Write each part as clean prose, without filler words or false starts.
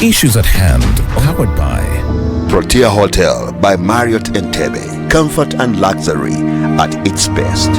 Issues at Hand, powered by Protea Hotel by Marriott Entebbe. Comfort and luxury at its best.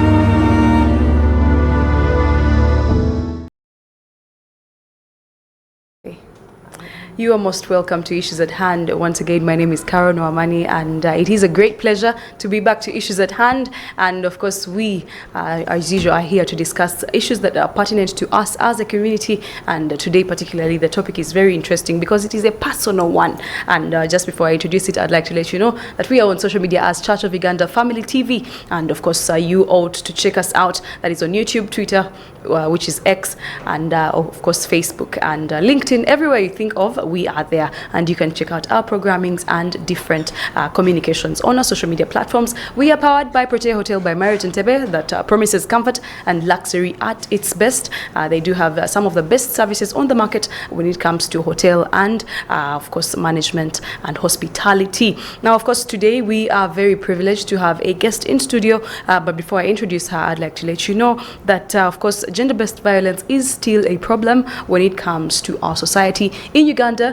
You are most welcome to Issues at Hand. Once again, my name is Carol Nowamani, and it is a great pleasure to be back to Issues at Hand. And of course, we, as usual, are here to discuss issues that are pertinent to us as a community. And today, particularly, the topic is very interesting because it is a personal one. And just before I introduce it, I'd like to let you know that we are on social media as Church of Uganda Family TV. And of course, you ought to check us out. That is on YouTube, Twitter, which is X, and of course, Facebook and LinkedIn. Everywhere you think of, we are there, and you can check out our programmings and different communications on our social media platforms. We are powered by Protea Hotel by Marriott Entebbe that promises comfort and luxury at its best. They do have some of the best services on the market when it comes to hotel and of course management and hospitality. Now, of course, today we are very privileged to have a guest in studio, but before I introduce her, I'd like to let you know that of course gender-based violence is still a problem when it comes to our society in Uganda,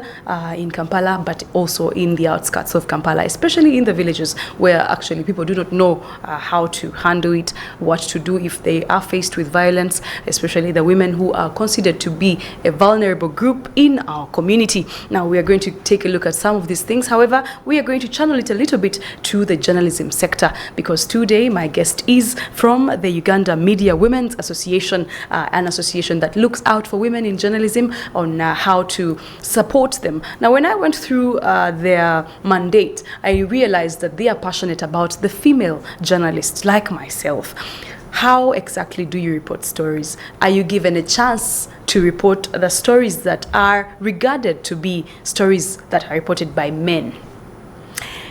in Kampala, but also in the outskirts of Kampala, especially in the villages where actually people do not know how to handle it, what to do if they are faced with violence, especially the women who are considered to be a vulnerable group in our community. Now, we are going to take a look at some of these things. However, we are going to channel it a little bit to the journalism sector, because today my guest is from the Uganda Media Women Association, an association that looks out for women in journalism on how to support them. Now, when I went through their mandate, I realized that they are passionate about the female journalists like myself. How exactly do you report stories? Are you given a chance to report the stories that are regarded to be stories that are reported by men?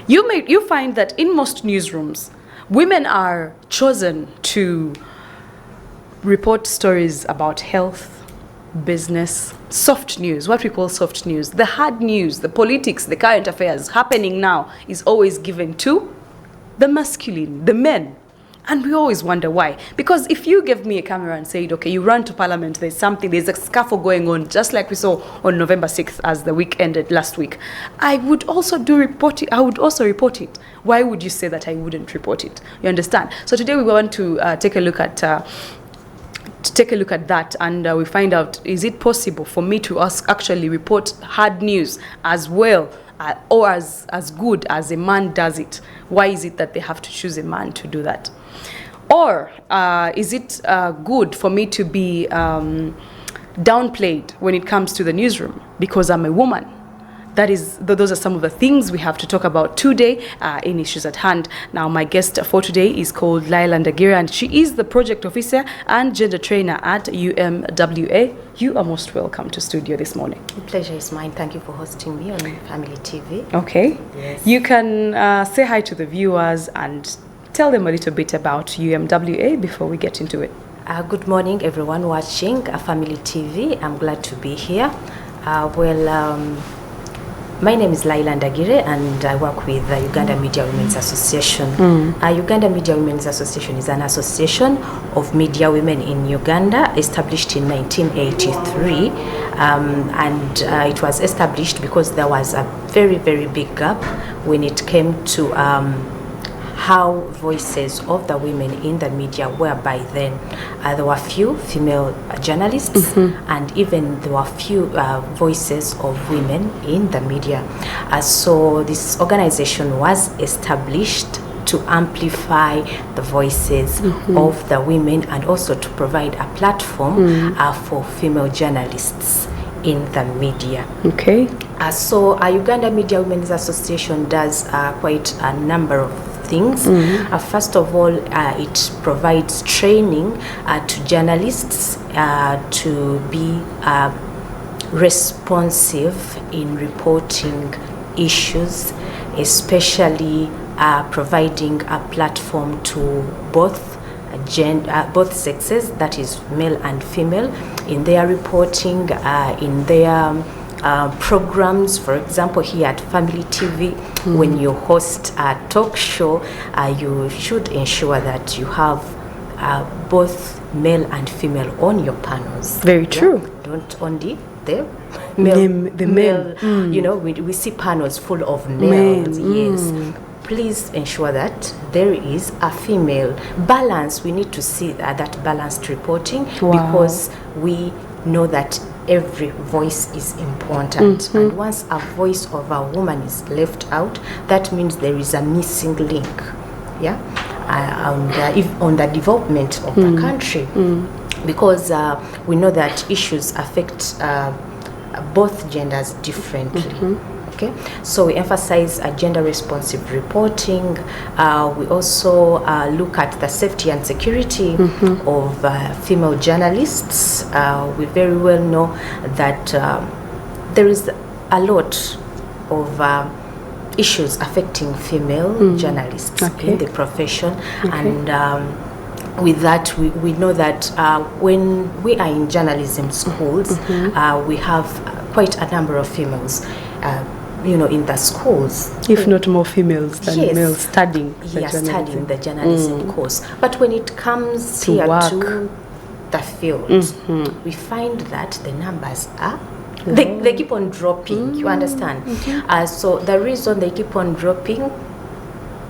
You find that in most newsrooms, women are chosen to report stories about health, business, soft news, what we call soft news. The hard news, the politics, the current affairs happening now is always given to the masculine, the men. And we always wonder why. Because if you gave me a camera and said, okay, you run to parliament, there's a scuffle going on, just like we saw on November 6th as the week ended last week, I would also report it. Why would you say that I wouldn't report it? You understand? So today we want to take a look at that, and we find out, is it possible for me to actually report hard news as well or as good as a man does it? Why is it that they have to choose a man to do that? Or is it good for me to be downplayed when it comes to the newsroom because I'm a woman? Those are some of the things we have to talk about today in Issues at Hand. Now, my guest for today is called Laila Ndagire, and she is the project officer and gender trainer at UMWA. You are most welcome to studio this morning. The pleasure is mine. Thank you for hosting me on Family TV. Okay. Yes. You can say hi to the viewers and tell them a little bit about UMWA before we get into it. Good morning, everyone watching Family TV. I'm glad to be here. My name is Laila Ndagire, and I work with the Uganda Media Women Association. Uganda Media Women Association is an association of media women in Uganda, established in 1983. It was established because there was a very, very big gap when it came to how voices of the women in the media were by then. There were few female journalists, and even there were few voices of women in the media. So this organization was established to amplify the voices of the women, and also to provide a platform for female journalists in the media. Okay. So Uganda Media Women's Association does quite a number of things. First of all, it provides training to journalists to be responsive in reporting issues, especially providing a platform to both sexes, that is male and female, in their reporting, in their programs. For example, here at Family TV, when you host a talk show, you should ensure that you have both male and female on your panels. Very true. Don't only the The male. men. You know, we see panels full of males. Yes. Please ensure that there is a female balance. We need to see that balanced reporting, because we know that every voice is important. And once a voice of a woman is left out, that means there is a missing link, on the development of the country. Because we know that issues affect both genders differently. Okay, so we emphasize gender responsive reporting. We also look at the safety and security of female journalists. We very well know that there is a lot of issues affecting female journalists in the profession. And with that, we know that when we are in journalism schools, we have quite a number of females in the schools. If not more females than males studying the journalism course. But when it comes to the field, we find that the numbers are they keep on dropping. You understand? So the reason they keep on dropping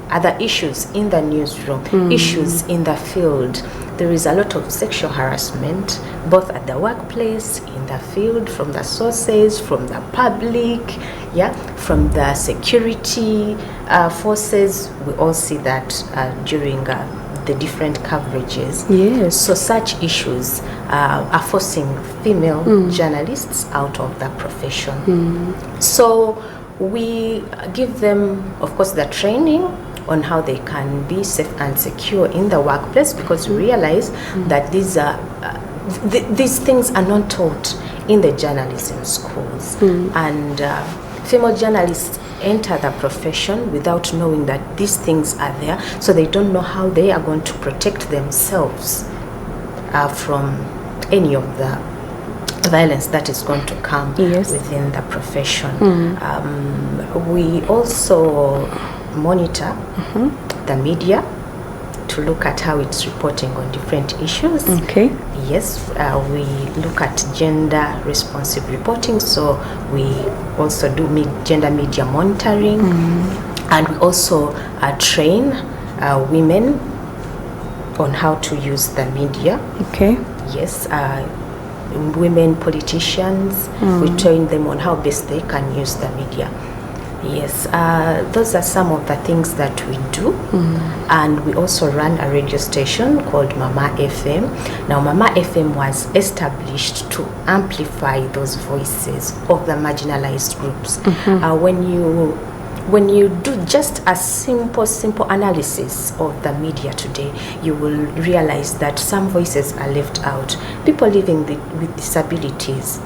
are the issues in the newsroom, issues in the field. There is a lot of sexual harassment, both at the workplace, in the field, from the sources, from the public, from the security forces. We all see that during the different coverages. Yes. So such issues are forcing female journalists out of the profession. So we give them, of course, the training on how they can be safe and secure in the workplace, because we realize that these things are not taught in the journalism schools. And female journalists enter the profession without knowing that these things are there, so they don't know how they are going to protect themselves from any of the violence that is going to come within the profession. We also monitor the media to look at how it's reporting on different issues. Okay. Yes, we look at gender responsive reporting, so we also do gender media monitoring, and we also train women on how to use the media. Okay. Yes, women politicians, we train them on how best they can use the media. Yes, those are some of the things that we do. And we also run a radio station called Mama FM. Now, Mama FM was established to amplify those voices of the marginalized groups. When you do just a simple analysis of the media today, you will realize that some voices are left out. People living with disabilities,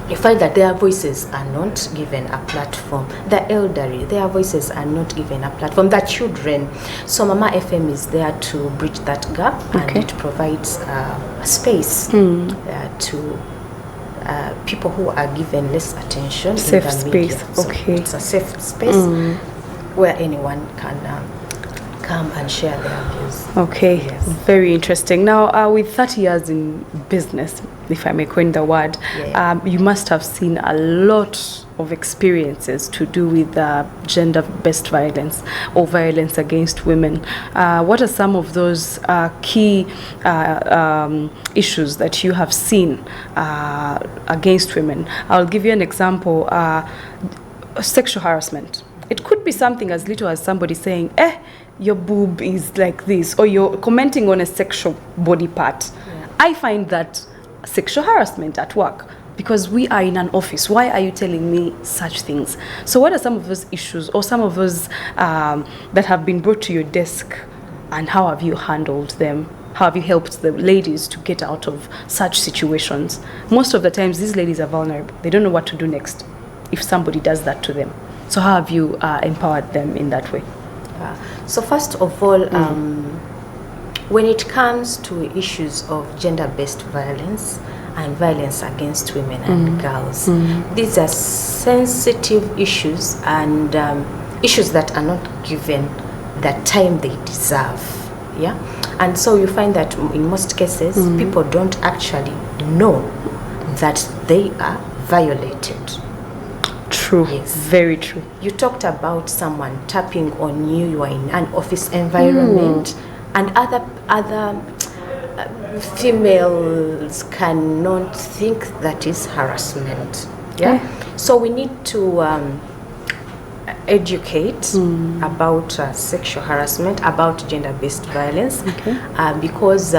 you find that their voices are not given a platform. The elderly, their voices are not given a platform. The children. So Mama FM is there to bridge that gap, and it provides a space to people who are given less attention. Safe in the media. space. So it's a safe space where anyone can come and share their views. Okay, very interesting. Now, with 30 years in business, if I may coin the word, you must have seen a lot of experiences to do with gender-based violence or violence against women. What are some of those key issues that you have seen against women? I'll give you an example. Sexual harassment. It could be something as little as somebody saying, your boob is like this, or you're commenting on a sexual body part. I find that sexual harassment at work, because we are in an office. Why are you telling me such things? So what are some of those issues, or some of those that have been brought to your desk, and how have you handled them? How have you helped the ladies to get out of such situations? Most of the times, these ladies are vulnerable. They don't know what to do next if somebody does that to them. So how have you empowered them in that way? So first of all, when it comes to issues of gender-based violence and violence against women and girls, these are sensitive issues, and issues that are not given the time they deserve. And so you find that in most cases, people don't actually know that they are violated. True. Yes. Very true. You talked about someone tapping on you. You are in an office environment, and other females cannot think that is harassment. Yeah. So we need to educate about sexual harassment, about gender-based violence, because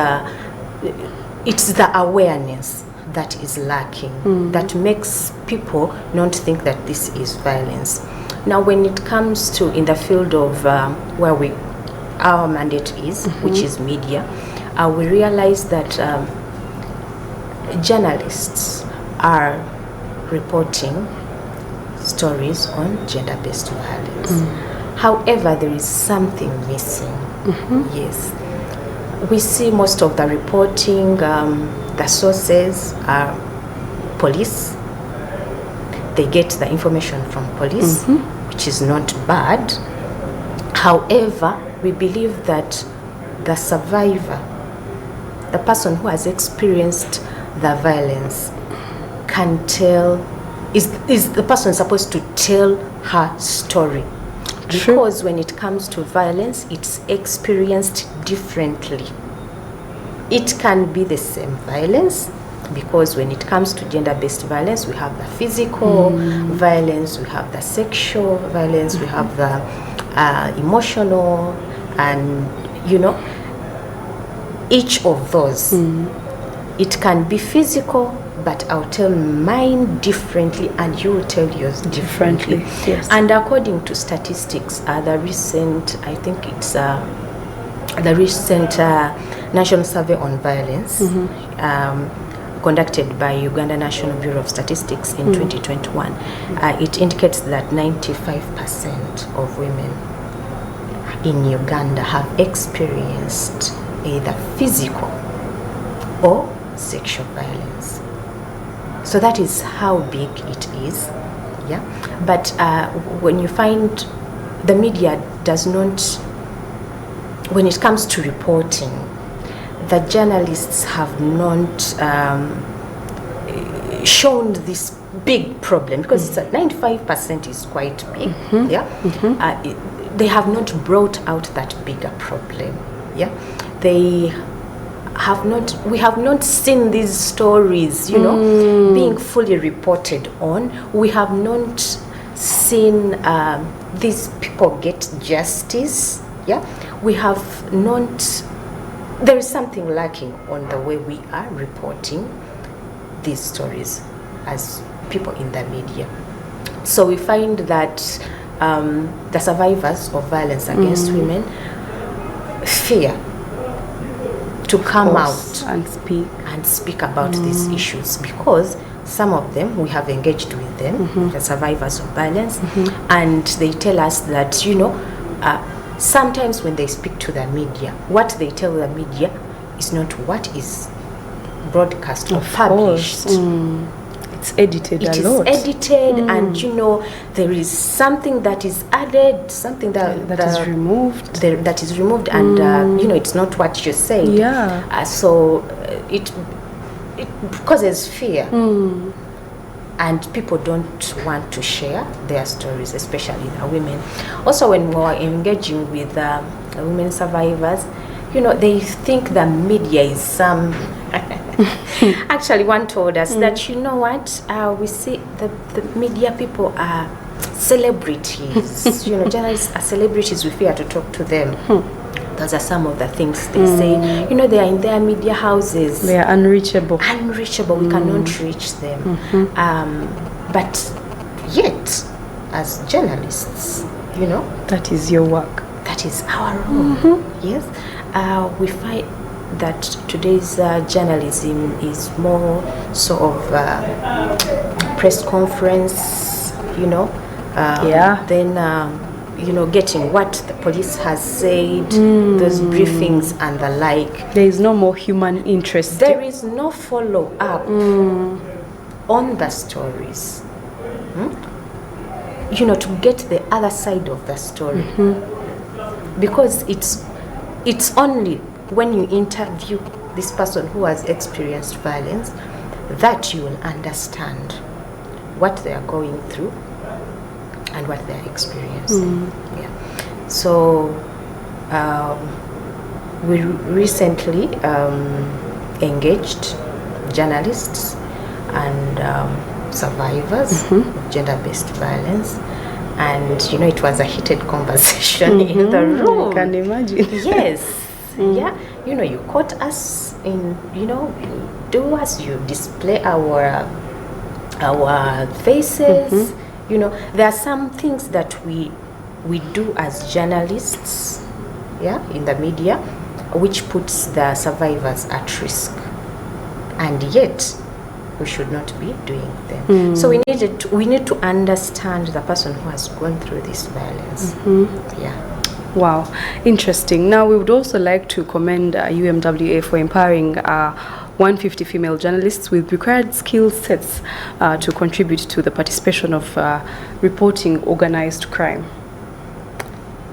it's the awareness that is lacking, that makes people not think that this is violence. Now, when it comes to in the field of where our mandate is, which is media, we realize that journalists are reporting stories on gender-based violence. However, there is something missing. Yes. We see most of the reporting, the sources are police. They get the information from police, which is not bad. However, we believe that the survivor, the person who has experienced the violence, can tell, is the person supposed to tell her story. Because when it comes to violence, it's experienced differently. It can be the same violence, because when it comes to gender-based violence, we have the physical violence, we have the sexual violence, we have the emotional, and each of those, it can be physical, but I'll tell mine differently and you will tell yours differently. Yes. And according to statistics, the recent, I think it's the recent National Survey on Violence, conducted by Uganda National Bureau of Statistics in 2021, it indicates that 95% of women in Uganda have experienced either physical or sexual violence. So that is how big it is. Yeah. But when you find the media does not, when it comes to reporting, the journalists have not shown this big problem, because it's 95% is quite big. They have not brought out that bigger problem. Yeah, they have not. We have not seen these stories, being fully reported on. We have not seen these people get justice. Yeah, we have not. There is something lacking on the way we are reporting these stories as people in the media. So we find that the survivors of violence against women fear to come out and speak about these issues, because some of them, we have engaged with them, the survivors of violence, and they tell us that, sometimes when they speak to the media, what they tell the media is not what is broadcast or published. It's edited It a is lot. edited, and there is something that is added, something that is removed. That is removed, and it's not what you said. Yeah. So it causes fear. And people don't want to share their stories, especially the women. Also, when we are engaging with women survivors, they think the media is some... Actually, one told us that, we see the media people are celebrities. Journalists are celebrities. We fear to talk to them. Those are some of the things they say. They are in their media houses. They are unreachable. We cannot reach them. But yet, as journalists, that is your work. That is our role. Yes. We find that today's journalism is more sort of press conference, then getting what the police has said, those briefings and the like. There is no more human interest. There is no follow-up on the stories. To get the other side of the story. Because it's only when you interview this person who has experienced violence that you will understand what they are going through and what they are experiencing. Yeah. So we recently engaged journalists and survivors of gender-based violence, and it was a heated conversation in the room. I can imagine. Yes. Yeah. You caught us in, you do us, you display our faces. There are some things that we do as journalists, in the media, which puts the survivors at risk, and yet we should not be doing them. So we need to understand the person who has gone through this violence. Wow, interesting. Now, we would also like to commend UMWA for empowering 150 female journalists with required skill sets to contribute to the participation of reporting organized crime.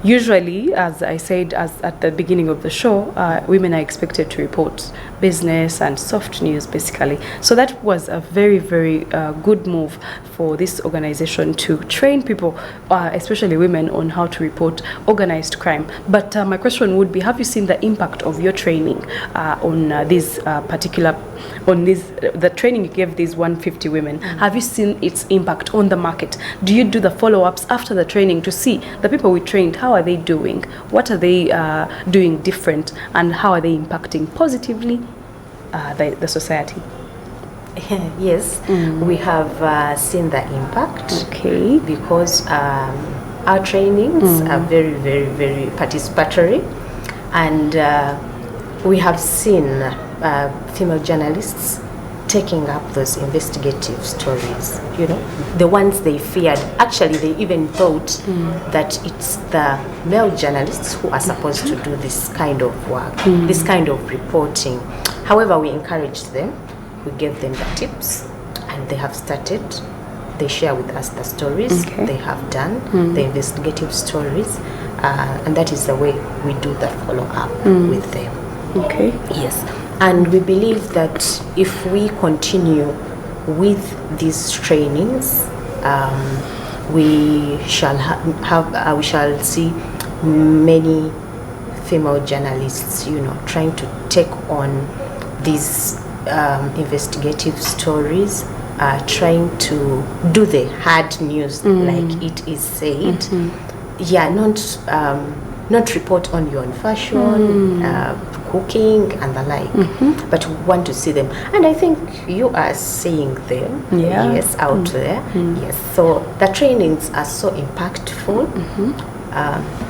Usually, as I said at the beginning of the show, women are expected to report business and soft news, basically. So that was a very, very good move for this organization to train people, especially women, on how to report organized crime. But my question would be, have you seen the impact of your training on the training you gave these 150 women? Have you seen its impact on the market? Do you do the follow-ups after the training to see the people we trained, how are they doing? What are they doing different? And how are they impacting positively the society? Yes, we have seen the impact. Okay. Because our trainings are very, very, very participatory, and we have seen female journalists taking up those investigative stories, the ones they feared. Actually, they even thought that it's the male journalists who are supposed to do this kind of work, this kind of reporting. However, we encouraged them, we gave them the tips, and they have started. They share with us the stories they have done, the investigative stories, and that is the way we do the follow-up with them. Okay. Yes. And we believe that if we continue with these trainings, we shall see many female journalists, trying to take on these investigative stories, trying to do the hard news, like it is said. Yeah, not report on your own fashion, cooking and the like, but we want to see them. And I think you are seeing them, yes, out there. Yes, so the trainings are so impactful.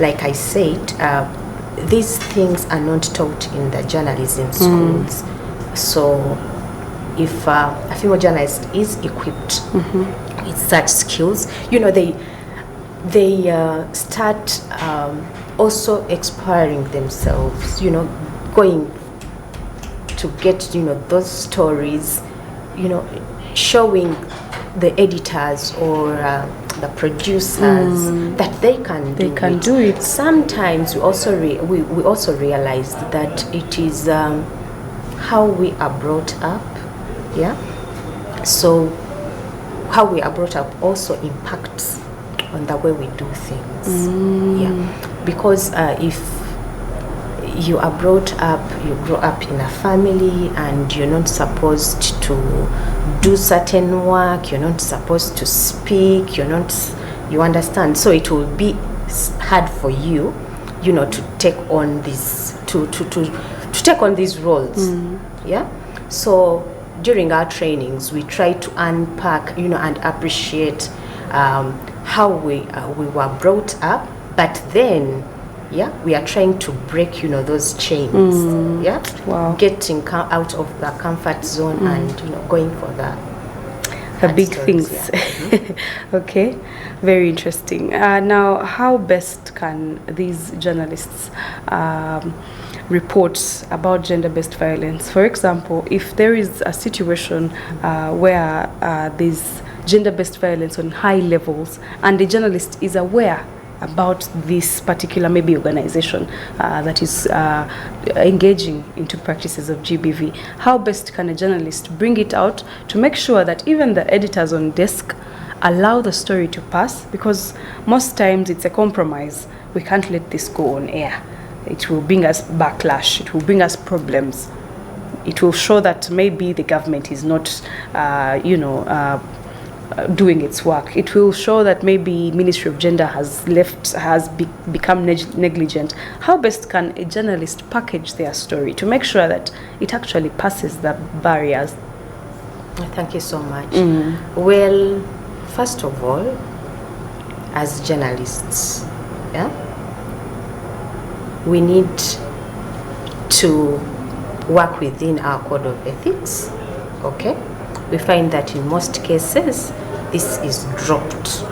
Like I said, these things are not taught in the journalism schools. So if a female journalist is equipped with such skills, they start also exploring themselves, going to get, those stories, showing the editors or the producers that they can do it. Sometimes we also realized that it is how we are brought up, so how we are brought up also impacts on the way we do things. Because if you are brought up, you grow up in a family and you're not supposed to do certain work, you're not supposed to speak, you understand, so it will be hard for you, to take on this, to take on these roles. So during our trainings, we try to unpack, and appreciate how we were brought up, but then we are trying to break those chains. Wow. Getting out of the comfort zone and going for the big stories, things. Okay, very interesting. Now, how best can these journalists report about gender-based violence? For example, if there is a situation where there's gender-based violence on high levels and the journalist is aware about this particular maybe organization that is engaging into practices of GBV, how best can a journalist bring it out to make sure that even the editors on desk allow the story to pass, because most times it's a compromise. We can't let this go on air. It will bring us backlash. It will bring us problems. It will show that maybe the government is not, doing its work. It will show that maybe Ministry of Gender has become negligent. How best can a journalist package their story to make sure that it actually passes the barriers? Thank you so much. Well, first of all, as journalists, we need to work within our code of ethics. Okay, we find that in most cases this is dropped.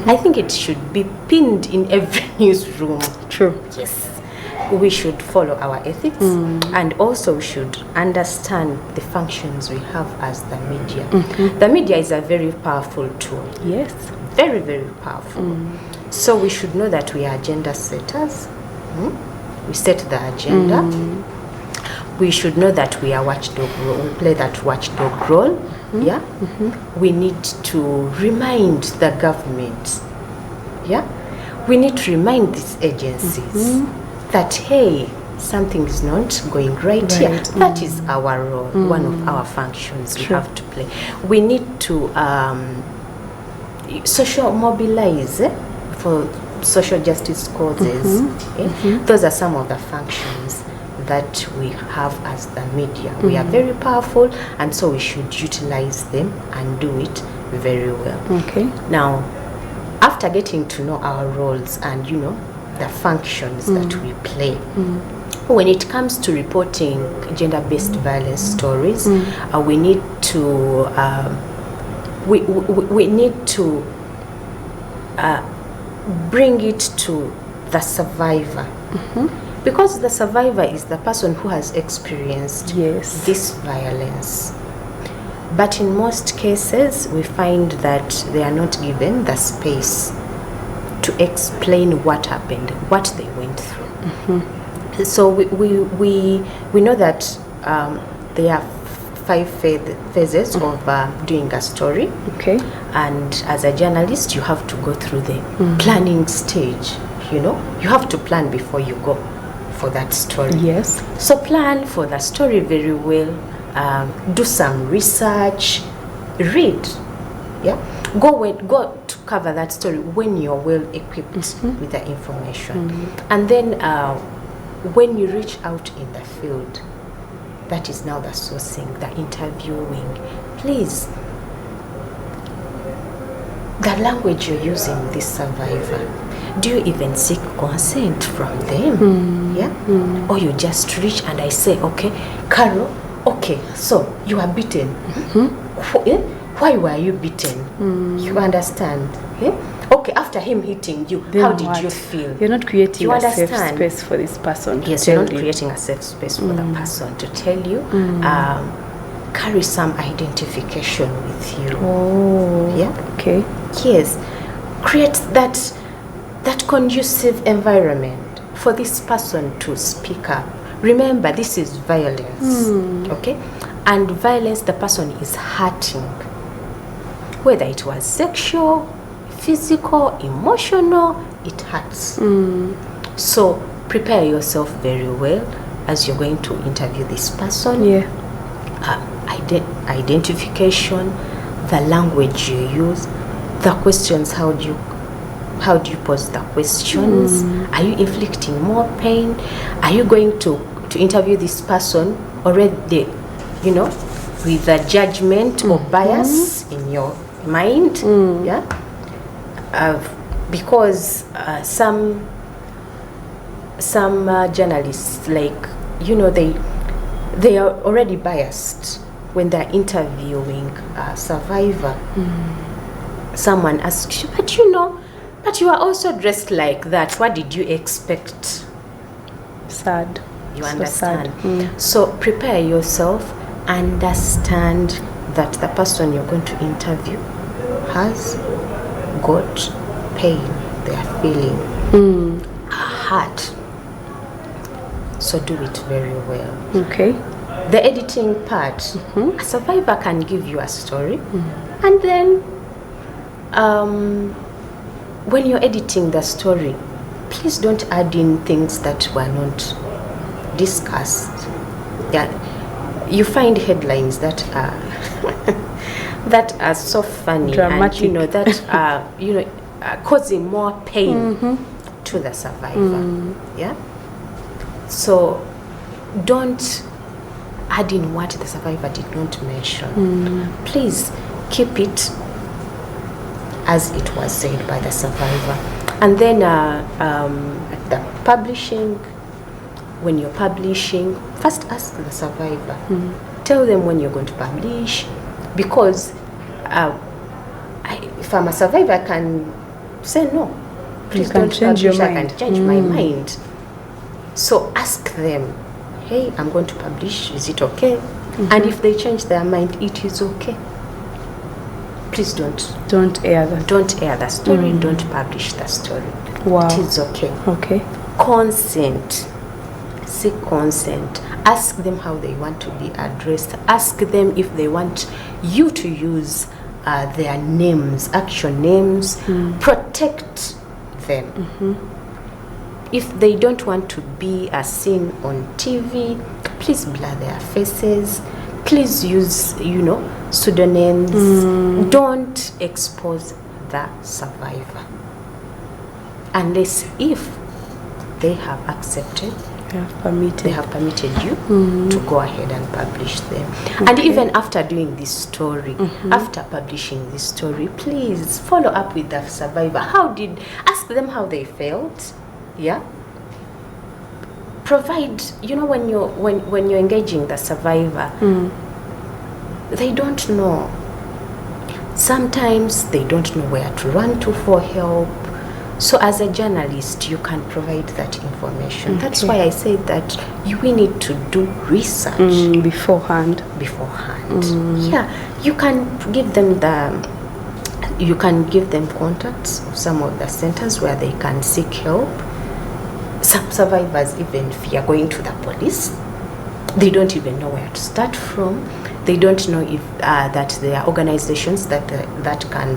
I think it should be pinned in every newsroom. True. Yes, we should follow our ethics, and also we should understand the functions we have as the media. The media is a very powerful tool. Yes, very, very powerful. So we should know that we are agenda setters. We set the agenda. We should know that we are watchdog role. We play that watchdog role. We need to remind the government. We need to remind these agencies that, hey, something is not going right here. That is our role, one of our functions we have to play. We need to social mobilize for social justice causes. Those are some of the functions that we have as the media. We are very powerful, and so we should utilize them and do it very well. Okay. Now, after getting to know our roles and the functions that we play, when it comes to reporting gender-based violence stories, we need to we need to bring it to the survivor, because the survivor is the person who has experienced this violence. But in most cases, we find that they are not given the space to explain what happened, what they went through. So we know that there are 5 phases of doing a story. Okay. And as a journalist, you have to go through the planning stage. You have to plan before you go for that story. Yes. So plan for the story very well. Do some research. Read. Go to cover that story when you're well equipped with the information. And then when you reach out in the field, that is now the sourcing, the interviewing. Please, the language you're using with this survivor, do you even seek consent from them? Or you just reach and I say, okay, Carol, okay, so you are beaten. Why were you beaten? You understand? Okay, after him hitting you, then how did what? you feel? You're not creating a safe understand? space for this person. Yes, you're not creating a safe space for the person to tell you. Carry some identification with you. Okay. Yes, create that conducive environment for this person to speak up. Remember, this is violence. Okay, and violence, the person is hurting, whether it was sexual, physical, emotional, it hurts. So prepare yourself very well as you're going to interview this person. Identification, the language you use, the questions, how do you pose the questions? Are you inflicting more pain? Are you going to interview this person already, with a judgment or bias in your mind? Because some journalists, like, they are already biased when they're interviewing a survivor. Someone asks you, but you are also dressed like that. What did you expect? Sad. You So understand? sad. So prepare yourself. Understand that the person you're going to interview has got pain. They are feeling hurt. So do it very well. Okay. The editing part, a survivor can give you a story, and then when you're editing the story, please don't add in things that were not discussed. Yeah, you find headlines that are that are so funny, dramatic, and that are causing more pain to the survivor. Yeah. So don't add in what the survivor did not mention. Please keep it as it was said by the survivor. And then at the publishing, when you're publishing, first ask the survivor. Tell them when you're going to publish, because if I'm a survivor, I can say no. Please don't change your publish. I mind. can change my mind. So ask them, hey, I'm going to publish. Is it okay? And if they change their mind, it is okay. Please don't air the story. Don't publish the story. Wow. It is okay. Okay. Consent. Seek consent. Ask them how they want to be addressed. Ask them if they want you to use their names, actual names. Protect them. If they don't want to be seen on TV, please blur their faces. Please use, pseudonyms. Don't expose the survivor. Unless if they have accepted, they have permitted you to go ahead and publish them. And even after doing this story, after publishing this story, please follow up with the survivor. Ask them how they felt. Yeah. Provide, when you're engaging the survivor, they don't know. Sometimes they don't know where to run to for help. So as a journalist, you can provide that information. That's why I said that we need to do research beforehand. Yeah, you can give them contacts of some of the centers where they can seek help. Some survivors even fear going to the police. They don't even know where to start from. They don't know if that there are organizations that can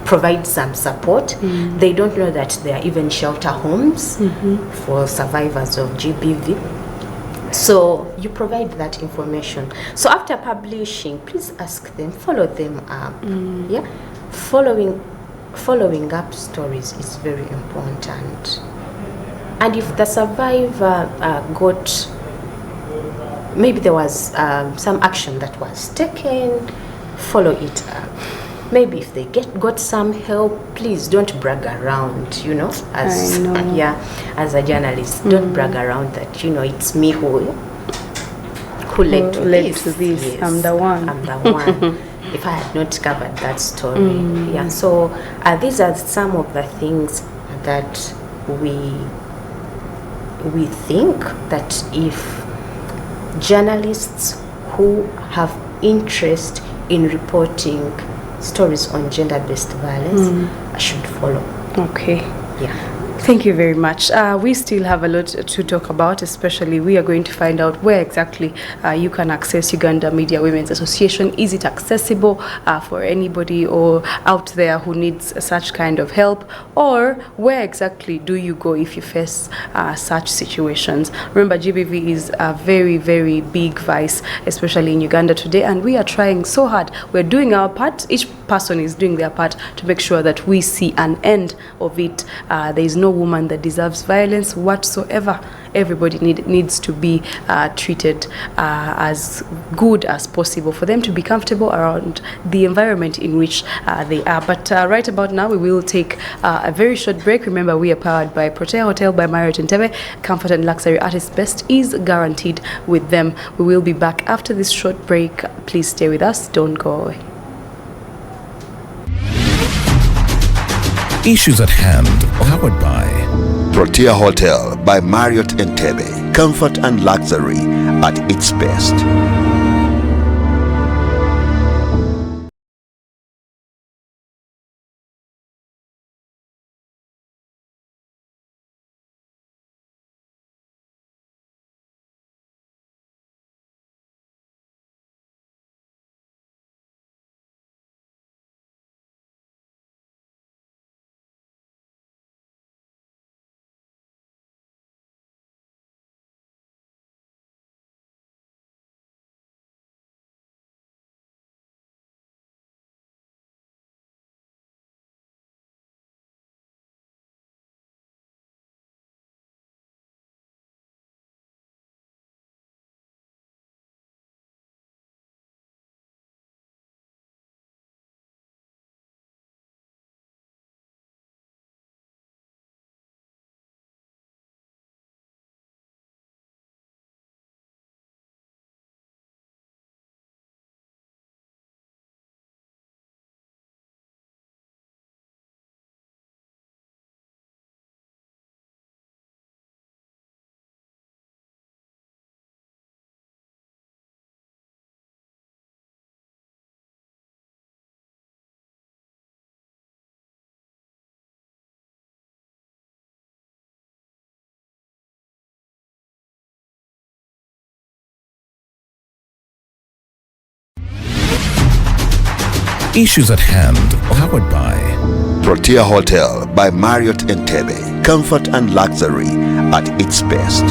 provide some support. They don't know that there are even shelter homes for survivors of GBV. So you provide that information. So after publishing, please ask them, follow them up. Yeah, following up stories is very important. And if the survivor maybe there was some action that was taken, follow it up. Maybe if they got some help, please don't brag around, as a journalist, don't brag around that, it's me who led to this. Yes, I'm the one. If I had not covered that story. Yeah, so these are some of the things that we think that if journalists who have interest in reporting stories on gender-based violence should follow. Okay. Yeah. Thank you very much. We still have a lot to talk about, especially we are going to find out where exactly you can access Uganda Media Women's Association. Is it accessible for anybody or out there who needs such kind of help? Or where exactly do you go if you face such situations? Remember, GBV is a very, very big vice, especially in Uganda today, and we are trying so hard. We're doing our part. Each person is doing their part to make sure that we see an end of it. There is no woman that deserves violence whatsoever. Everybody needs to be treated as good as possible for them to be comfortable around the environment in which they are. But right about now, we will take a very short break. Remember, we are powered by Protea Hotel by Marriott Entebbe. Comfort and luxury at its best is guaranteed with them. We will be back after this short break. Please stay with us. Don't go away. Issues at hand, powered by Protea Hotel by Marriott Entebbe. Comfort and luxury at its best. Issues at Hand, powered by Protea Hotel by Marriott Entebbe. Comfort and luxury at its best.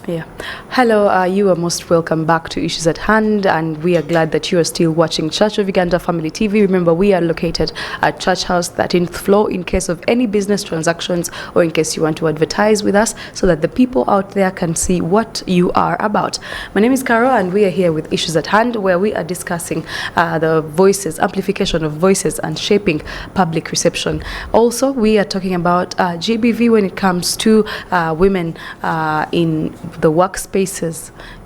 Yeah. Hello, you are most welcome back to Issues at Hand, and we are glad that you are still watching Church of Uganda Family TV. Remember, we are located at Church House 13th floor in case of any business transactions or in case you want to advertise with us so that the people out there can see what you are about. My name is Carol, and we are here with Issues at Hand, where we are discussing the voices, amplification of voices and shaping public reception. Also, we are talking about GBV when it comes to women in the workspaces,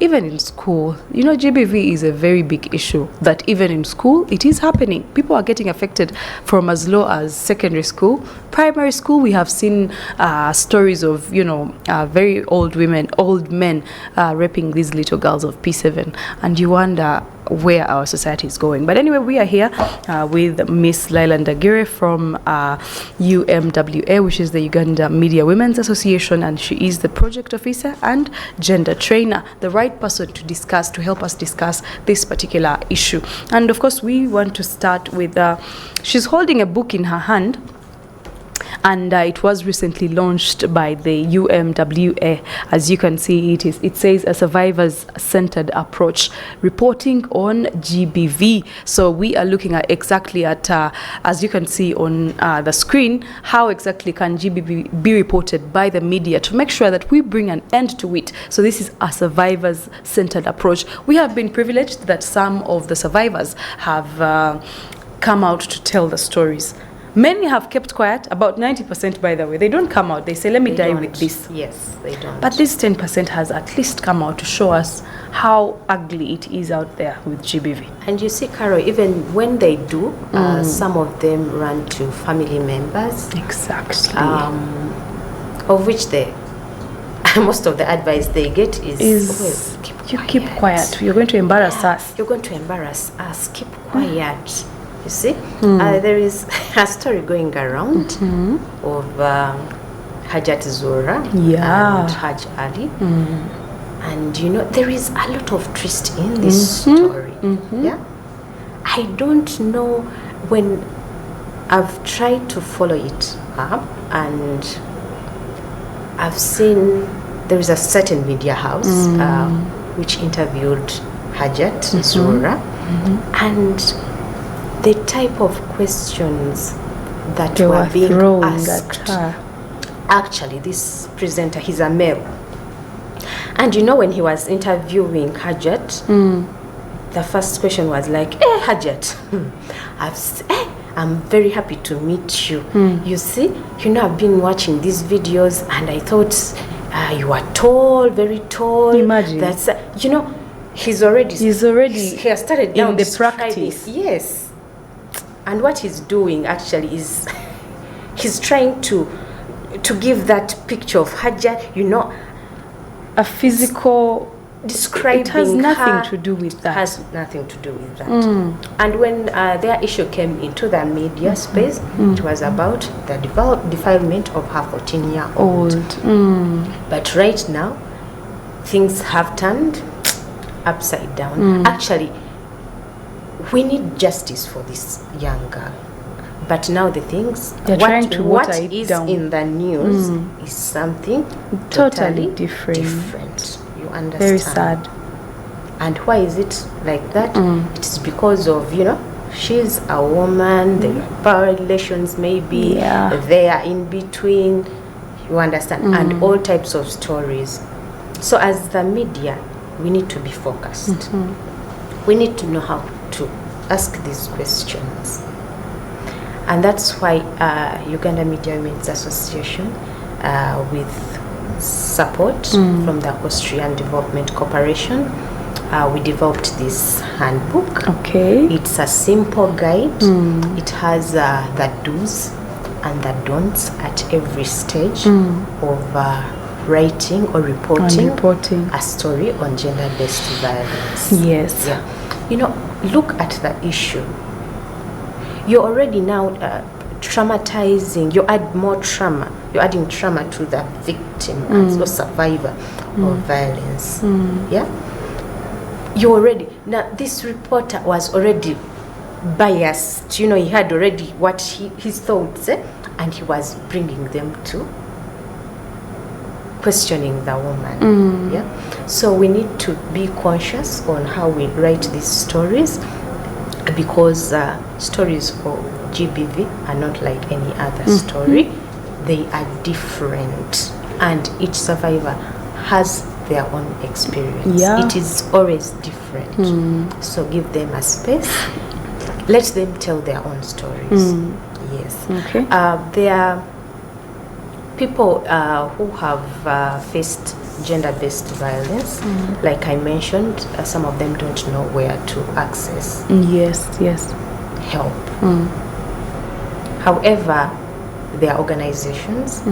even in school. You know, GBV is a very big issue that even in school it is happening. People are getting affected from as low as secondary school. Primary school, we have seen stories of, you know, very old women, old men raping these little girls of P7, and you wonder where our society is going. But anyway, we are here with Miss Laila Ndagire from UMWA, which is the Uganda Media Women Association, and she is the project officer and gender trainer, the right person to discuss, to help us discuss this particular issue. And of course, we want to start with, she's holding a book in her hand, and it was recently launched by the UMWA. As you can see, it says a survivors-centered approach, reporting on GBV. So we are looking at exactly at, as you can see on the screen, how exactly can GBV be reported by the media to make sure that we bring an end to it. So this is a survivors-centered approach. We have been privileged that some of the survivors have come out to tell the stories. Many have kept quiet, about 90% by the way. They don't come out, they say, let me die with this. Yes, they don't. But this 10% has at least come out to show us how ugly it is out there with GBV. And you see, Carol, even when they do, some of them run to family members. Exactly. Of which they, most of the advice they get is keep quiet. You're going to embarrass us. You're going to embarrass us. Keep quiet. You see, there is a story going around of Hajat Zora and Haj Ali. And you know, there is a lot of twist in this story. Yeah, I don't know, when I've tried to follow it up, and I've seen there is a certain media house which interviewed Hajat Zora, and the type of questions that they were being thrown asked. at her. Actually, this presenter, he's a male. And you know, when he was interviewing Hajat, the first question was like, hey, Hajat, I'm very happy to meet you. You see, you know, I've been watching these videos and I thought you are tall, very tall. Imagine. That's, you know, he has started in the practice. Yes. And what he's doing actually is he's trying to give that picture of Hajat, you know, a physical describing. It has nothing to do with that. Has nothing to do with that. And when their issue came into the media space, it was about the defilement of her 14-year-old. But right now, things have turned upside down. Actually, we need justice for this young girl. But now the things, what is in the news is something totally different. You understand? Very sad. And why is it like that? It's because of, you know, she's a woman, the power relations maybe, they are in between, you understand, and all types of stories. So as the media, we need to be focused. We need to know how to ask these questions. And that's why Uganda Media Women Association, with support from the Austrian Development Corporation, we developed this handbook. Okay. It's a simple guide. It has the do's and the don'ts at every stage of writing or reporting a story on gender-based violence. Yes. Yeah. You know, look at the issue. You're already now traumatizing. You add more trauma. You're adding trauma to the victim or survivor of violence. Yeah. this reporter was already biased, he had already what his thoughts, and he was bringing them to questioning the woman. Yeah. So we need to be conscious on how we write these stories, because stories for GBV are not like any other story. They are different, and each survivor has their own experience. Yeah. It is always different. So give them a space. Let them tell their own stories. Yes. Okay. There are people who have faced gender-based violence. Like I mentioned, some of them don't know where to access Yes. help. However, there are organizations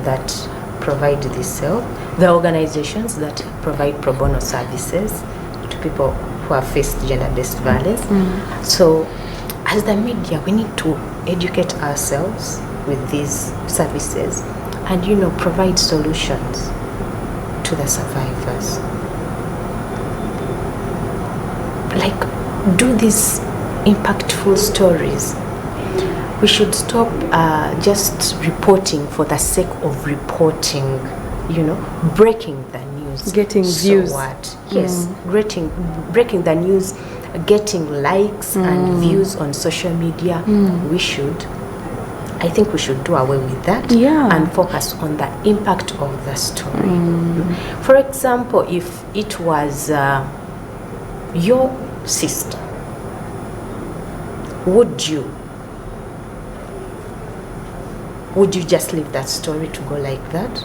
that provide this help. There are organizations that provide pro bono services to people who have faced gender-based violence. So, as the media, we need to educate ourselves with these services and, provide solutions to the survivors. Like, do these impactful stories. We should stop just reporting for the sake of reporting, breaking the news. Getting So views. what? Yes, breaking the news, getting likes and views on social media. I think we should do away with that and focus on the impact of the story. For example, if it was your sister, would you just leave that story to go like that?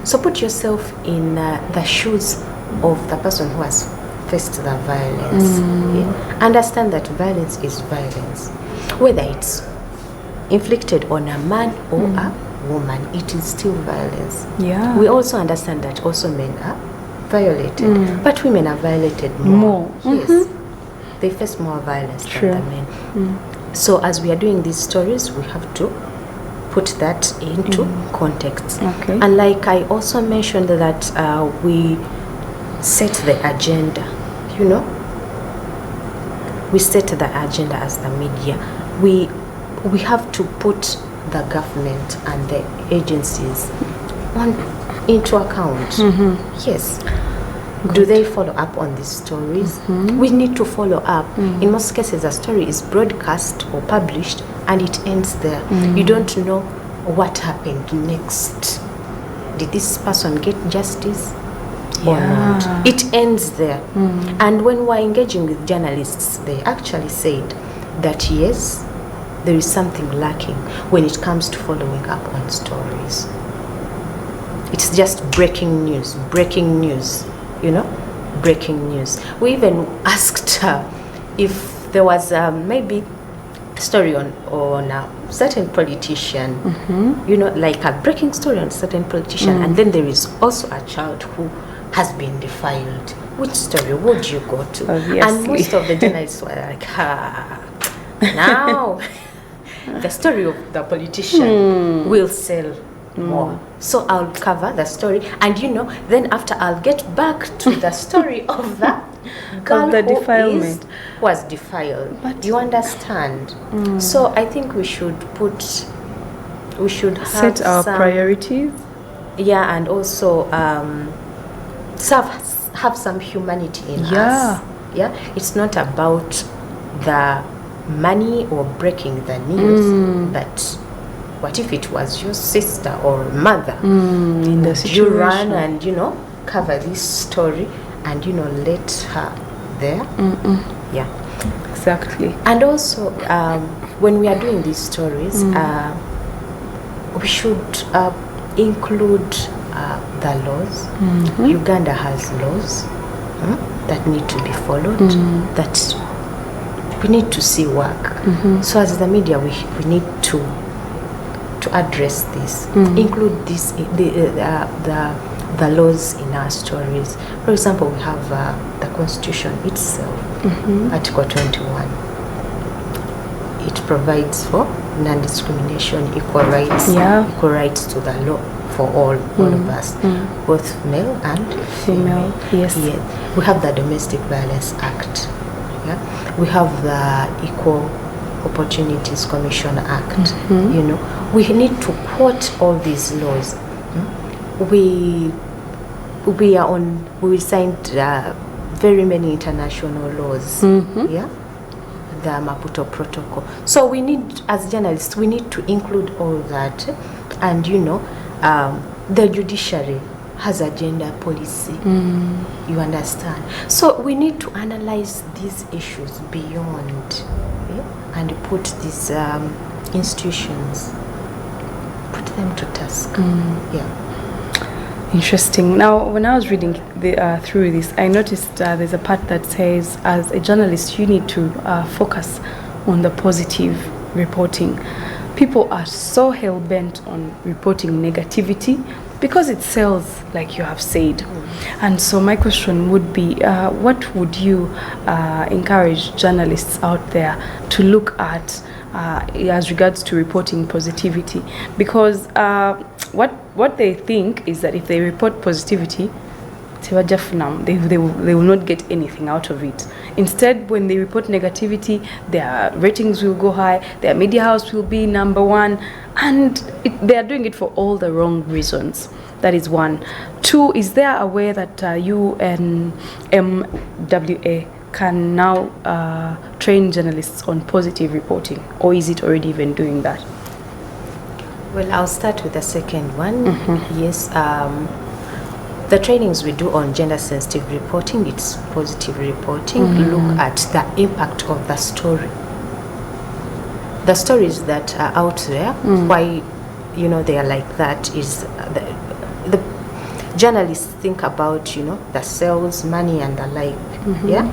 So put yourself in the shoes of the person who has faced the violence. Yeah? Understand that violence is violence. Whether it's inflicted on a man or a woman, it is still violence. Yeah. We also understand that also men are violated, but women are violated more. Yes. They face more violence than the men. So as we are doing these stories, we have to put that into context. Okay. And like I also mentioned that we set the agenda, we set the agenda as the media. We have to put the government and the agencies into account. Yes. Good. Do they follow up on these stories? We need to follow up. In most cases, a story is broadcast or published and it ends there. You don't know what happened next. Did this person get justice or not? It ends there. And when we're engaging with journalists, they actually said that yes, there is something lacking when it comes to following up on stories. It's just breaking news, breaking news. Breaking news. We even asked if there was maybe a story on a certain politician, like a breaking story on a certain politician, and then there is also a child who has been defiled. Which story would you go to? Obviously. And most of the journalists were like, now the story of the politician will sell more. So I'll cover the story, and then after I'll get back to the story of the girl Of the defilement. who was defiled. But you understand? So I think we should have set our priorities. Yeah, and also have some humanity in us. Yeah, it's not about the money or breaking the news, but what if it was your sister or mother In the situation. you run and cover this story and let her there? Yeah, Exactly. and also when we are doing these stories, we should include the laws. Uganda has laws that need to be followed, that we need to see work. So as the media, we need to address this, include this, the laws in our stories. For example, we have the Constitution itself, Article 21. It provides for non-discrimination, equal rights, equal rights to the law, for all of us, both male and female. Yes. Yeah. We have the Domestic Violence Act. Yeah. We have the Equal Opportunities Commission Act. You know, we need to quote all these laws. We signed very many international laws. Yeah. The Maputo Protocol. So we need, as journalists, we need to include all that. And you know, the judiciary has a gender policy. You understand? So we need to analyze these issues beyond, and put these institutions, put them to task. Yeah. Interesting. Now, when I was reading through this, I noticed there's a part that says, as a journalist, you need to focus on the positive reporting. People are so hell-bent on reporting negativity because it sells, like you have said. And so my question would be, what would you encourage journalists out there to look at as regards to reporting positivity? Because what they think is that if they report positivity, they will not get anything out of it. Instead, when they report negativity, their ratings will go high, their media house will be number one, and they are doing it for all the wrong reasons. That is one. Two, is there a way that UMWA can now train journalists on positive reporting, or is it already even doing that? Well, I'll start with the second one. Yes, the trainings we do on gender-sensitive reporting, it's positive reporting. Look at the impact of the story. The stories that are out there, why, you know, they are like that is the journalists think about, you know, the sales, money, and the like. Yeah,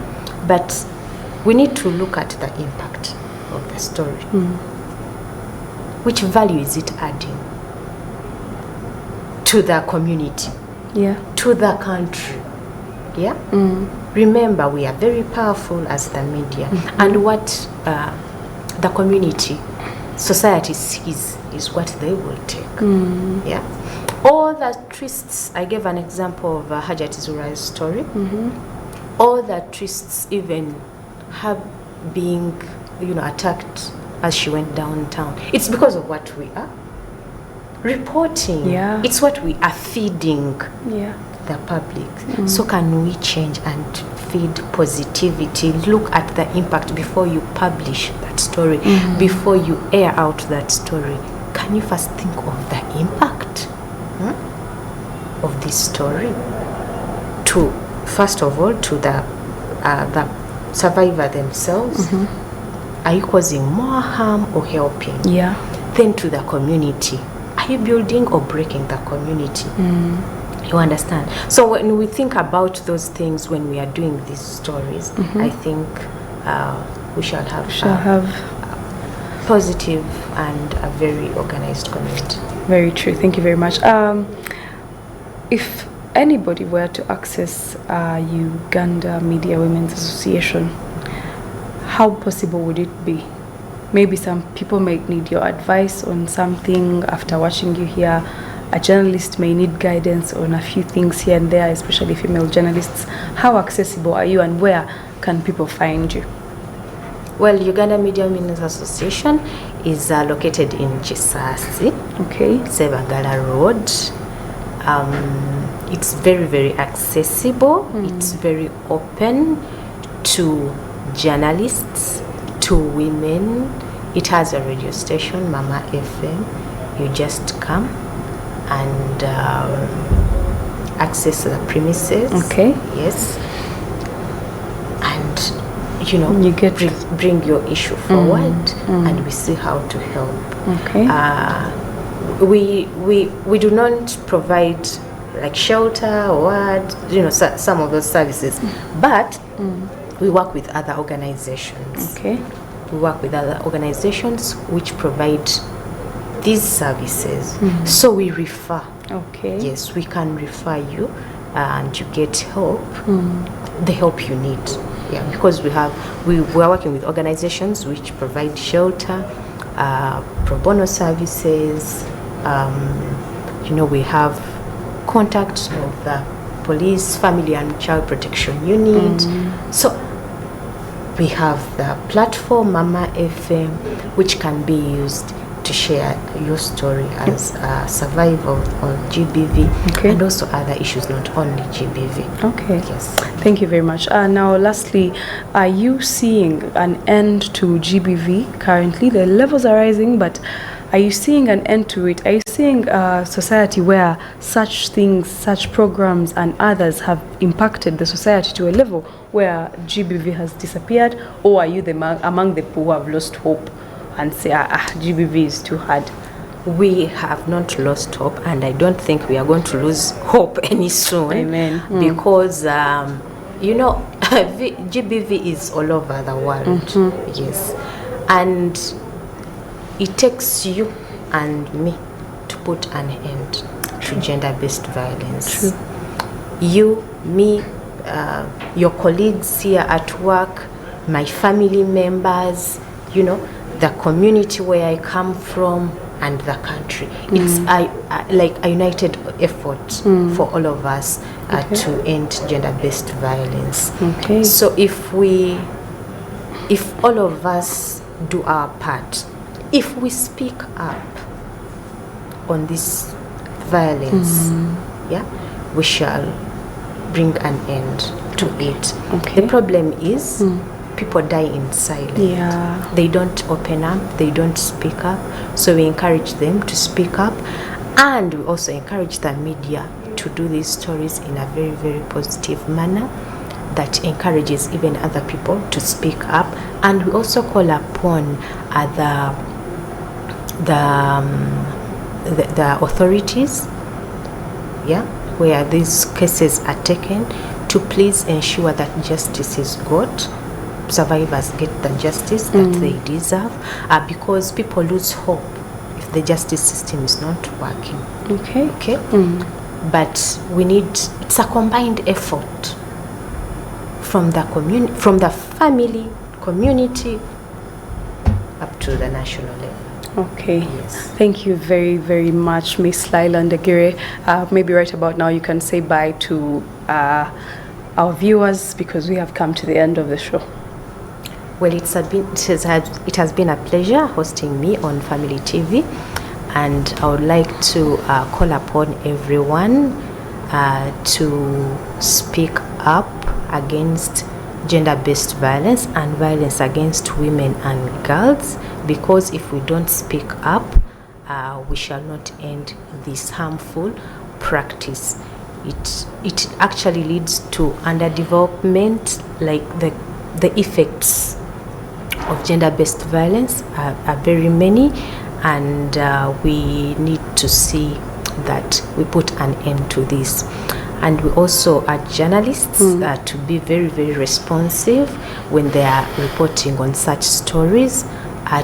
but we need to look at the impact of the story. Which value is it adding to the community? Yeah. To the country? Yeah. Remember, we are very powerful as the media, and what the community, society sees is what they will take. Yeah. All the twists, I gave an example of Hajat Zura's story. All the twists, even her being, you know, attacked as she went downtown, it's because of what we are reporting. Yeah. It's what we are feeding the public. So can we change and feed positivity? Look at the impact before you publish that story, before you air out that story. Can you first think of the impact of this story? To, first of all, to the survivor themselves. Are you causing more harm or helping? Yeah. Then to the community. Are you building or breaking the community? You understand? So when we think about those things when we are doing these stories, I think we shall have positive and a very organized community. Very true. Thank you very much. If anybody were to access Uganda Media Women Association, how possible would it be? Maybe some people may need your advice on something after watching you here. A journalist may need guidance on a few things here and there, especially female journalists. How accessible are you, and where can people find you? Well, Uganda Media Women Association is located in Chisasi, Sebagala Road. It's very, very accessible. It's very open to journalists, to women. It has a radio station, Mama FM. You just come and access the premises. Yes. And you know, you get bring your issue forward, and we see how to help. We do not provide like shelter or you know, some of those services, but we work with other organizations. We work with other organizations which provide these services. So we refer. Yes, we can refer you and you get help, the help you need. Yeah, because we are working with organizations which provide shelter, pro bono services, we have contact of the police, family and child protection unit. So we have the platform Mama FM, which can be used to share your story as a survivor of GBV, and also other issues, not only GBV. Okay. Yes. Thank you very much. Now, lastly, are you seeing an end to GBV currently? The levels are rising, but are you seeing an end to it? Are you seeing a society where such things, such programs and others have impacted the society to a level where GBV has disappeared? Or are you among the people who have lost hope and say, GBV is too hard? We have not lost hope, and I don't think we are going to lose hope any soon. Amen. Because, GBV is all over the world. Yes. And it takes you and me to put an end to gender-based violence. True. You, me, your colleagues here at work, my family members, the community where I come from, and the country. It's like a united effort for all of us to end gender-based violence. Okay. So if all of us do our part, if we speak up on this violence, we shall bring an end to it. Okay. The problem is people die in silence. Yeah. They don't open up, they don't speak up. So we encourage them to speak up, and we also encourage the media to do these stories in a very, very positive manner that encourages even other people to speak up. And we also call upon the authorities, where these cases are taken, to please ensure that justice is got, survivors get the justice that they deserve, because people lose hope if the justice system is not working. Okay. But it's a combined effort from the family, community, up to the national level. Okay. Yes. Thank you very, very much, Miss Laila Ndagire. Maybe right about now you can say bye to our viewers, because we have come to the end of the show. Well, it has been a pleasure hosting me on Family TV, and I would like to call upon everyone to speak up against gender-based violence and violence against women and girls, because if we don't speak up, we shall not end this harmful practice. It actually leads to underdevelopment. Like the effects of gender-based violence are very many, and we need to see that we put an end to this. And we also urge journalists to be very, very responsive when they are reporting on such stories,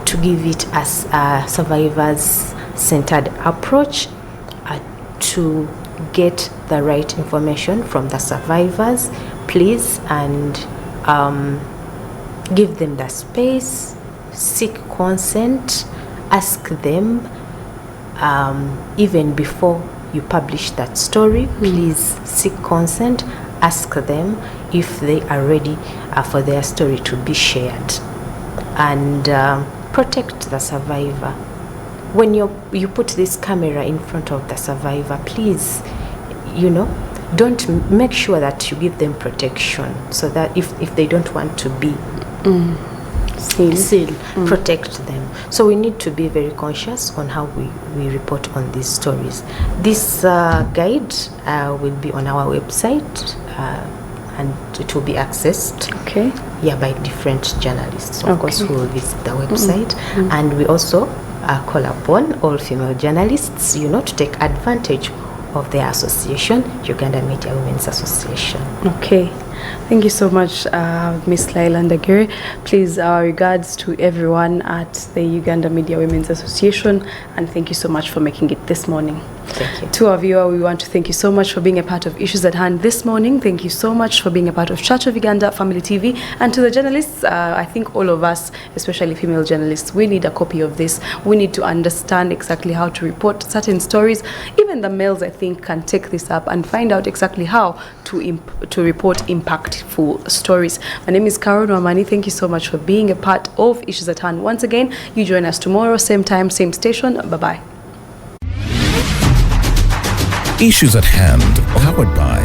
to give it as a survivors-centered approach, to get the right information from the survivors, please, and give them the space, seek consent, ask them, even before you publish that story, please seek consent, ask them if they are ready for their story to be shared, and protect the survivor. When you put this camera in front of the survivor, please, don't make sure that you give them protection, so that if they don't want to be seen, protect them. So we need to be very conscious on how we report on these stories. This guide will be on our website, and it will be accessed by different journalists, of course, who will visit the website. And we also call upon all female journalists, to take advantage of their association, Uganda Media Women Association. Okay. Thank you so much, Miss Laila Ndagire. Please, our regards to everyone at the Uganda Media Women Association, and thank you so much for making it this morning. Thank you. To our viewer, we want to thank you so much for being a part of Issues at Hand this morning. Thank you so much for being a part of Church of Uganda Family TV. And to the journalists, I think all of us, especially female journalists, we need a copy of this. We need to understand exactly how to report certain stories. Even the males, I think, can take this up and find out exactly how to report impactful stories. My name is Carol Nowamani. Thank you so much for being a part of Issues at Hand. Once again, you join us tomorrow, same time, same station. Bye-bye. Issues at Hand, powered by